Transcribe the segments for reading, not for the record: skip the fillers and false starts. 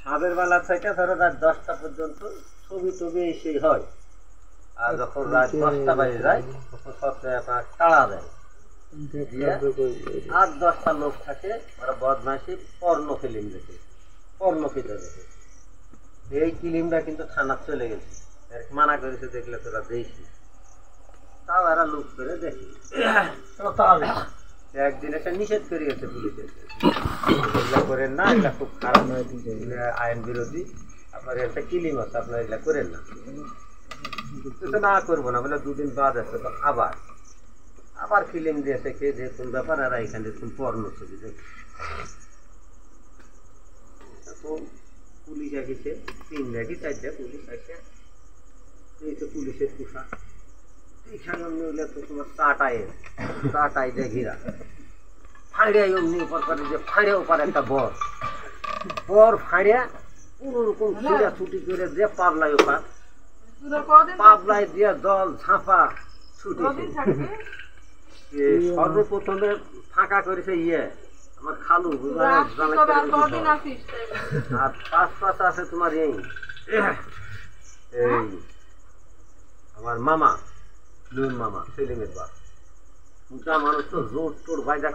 সাবের বেলা থেকে ধরো রাত 10টা পর্যন্ত ছবি টবি এসেই হয়। আর যখন রাত 10টা বাজে যায় তখন সবচেয়ে আপনার তাড়া দেয়। 8-10টা লোক থাকে, ওরা বদমাইশি পর্ণ ফিল্ম দেখে, পর্ণ ফিল্ম দেখে। এই ফিল্মটা কিন্তু থানা চলে গেছে, মানা করেছে দেখলে তোরা দেখি, তাও এরা লোক করে দেখে। একদিন একটা নিষেধ করে গেছে পুলিশে, এগুলা করেন না, এগুলা খুব খারাপ, আইন বিরোধী, আপনার একটা কিলিম আছে, আপনার এগুলা করেন না। না করবো না বলে 2 দিন বাদ আছে তো আবার ফিল্ম দিয়েছে কে যে কোন ব্যাপার, এরা এখানে কোন পর্ণ ছবি দেখে। পুলিশ এসেছে, 3 নাকি 4টা পুলিশ আসে, এই তো পুলিশের পোশাক, এইখানে নিলে তো তোমার চাটাই দিয়ে ঘিরা, ফাঁড়িয়াই অমনি উপর করে যে ফাঁড়ে ওপার একটা বর ফাঁড়িয়া পুরো রকম ছিঁড়া ছুটি করে দিয়ে পাবলাই ওপার, পাবলাই দিয়ে জল ঝাঁপা ছুটেছে। সর্বপ্রথমে ফাঁকা করেছে আমার খালু, আর পাঁচ আছে তোমার এই আমার মামা মামা সেলিমের বাপ, মোটা মানুষ তো জোর টোর বাইদা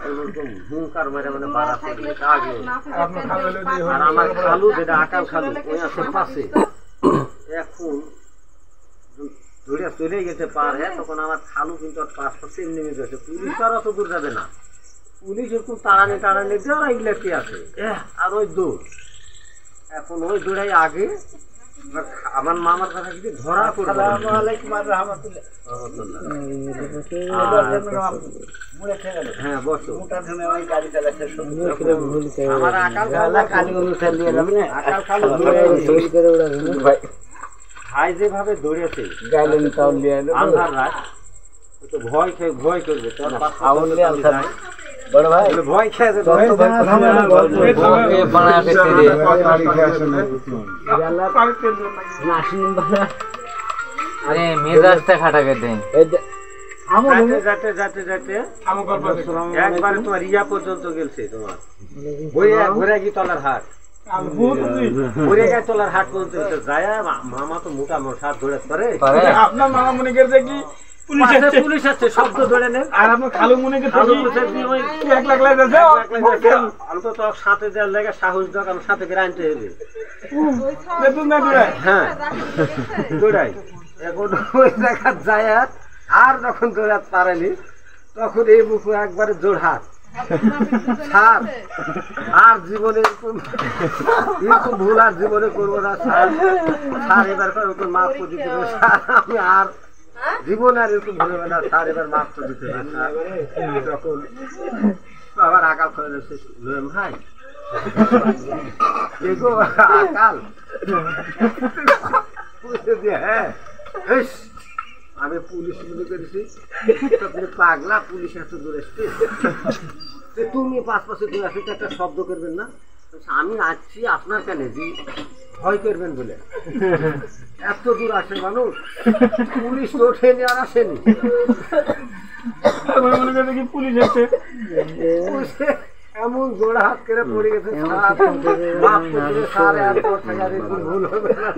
হুঙ্কার মেরে মানে বাড়া আগে। আর আমার খালু যেটা আকাল খালু ওই আছে পাশে, এখন ধরে চলে গেছে পার, হ্যাঁ তখন আমার খালু কিন্তু পাঁচ পাশে নেমে গেছে। পুলিশ তো আর অত দূর যাবে না, পুলিশ এরকম তাড়ানি দেওয়া এগুলা কি আছে, আর ওই দৌড়, এখন ওই দৌড়াই আগে আমার মামার কথা কিন্তু ধরা পড়বে। হ্যাঁ বসো, আমার ভাই যেভাবে দৌড়েছে আন্ধার রাত, তো ভয় করবে, বড় ভাই ভয় খেয়ে মেজাজটা খাটাকে দেন। একবারে তোমার ইয়া পর্যন্ত গেছে, তোমার ঘুরে তলার হাট, তলার হাট পর্যন্ত যায়। মামা তো মোটা মোটা ধরে করে, আপনার মামা মনে করছে কি পুলিশ আছে শব্দ ধরে নেন, আর আপনার খালু মনে করছে অন্তত সাথে দেওয়ার লেগে সাহস দোকান সাথে করে আনতে হবে। হ্যাঁ দৌড়াই, এখন ওই জায়গা যায় আর যখন দৌড়াতে পারেনি তখন এই মুখ একবারে জোর হাত স্যার, আর জীবনে এরকম ভুল আর জীবনে করবো না স্যার, স্যার এবার মাফ করে দিতে হবে স্যার, আমি আর জীবনে আর এরকম ভুল হবে না স্যার, এবার মাফ করে দিতে হবে স্যার। তখন আবার আকাল করে লোয়েম ভাই দেখো আকাল হ্যাঁ আমি পুলিশ মনে করেছি, আপনি পাগলা, পুলিশ এত দূর এসছে, তুমি পাশে দূর আসতে একটা শব্দ করবেন না, আমি আসছি আপনার কেন যে ভয় করবেন বলে, এত দূর আসে মানুষ, পুলিশ তো ওঠেনি আর আসেনি, পুলিশ এসে এমন জোড়া হাত করে পড়ে গেছে, ভুল হবে না।